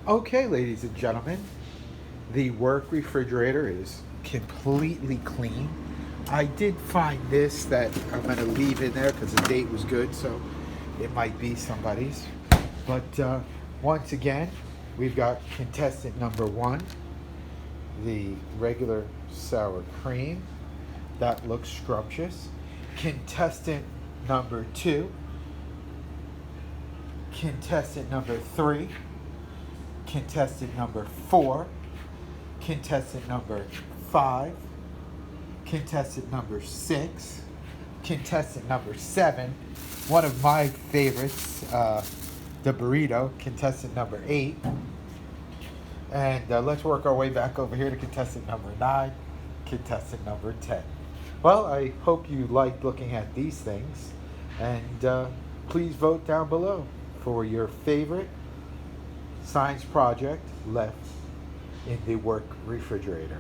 Okay, ladies and gentlemen, the work refrigerator is completely clean. I did find this that I'm going to leave in there because the date was good, so it might be somebody's. But once again, we've got contestant number one, the regular sour cream. That looks scrumptious. Contestant number two, contestant number three, contestant number four, contestant number five, contestant number six, contestant number seven, one of my favorites, the burrito, contestant number eight. And let's work our way back over here to contestant number nine, contestant number 10. Well, I hope you liked looking at these things, and please vote down below for your favorite science project left in the work refrigerator.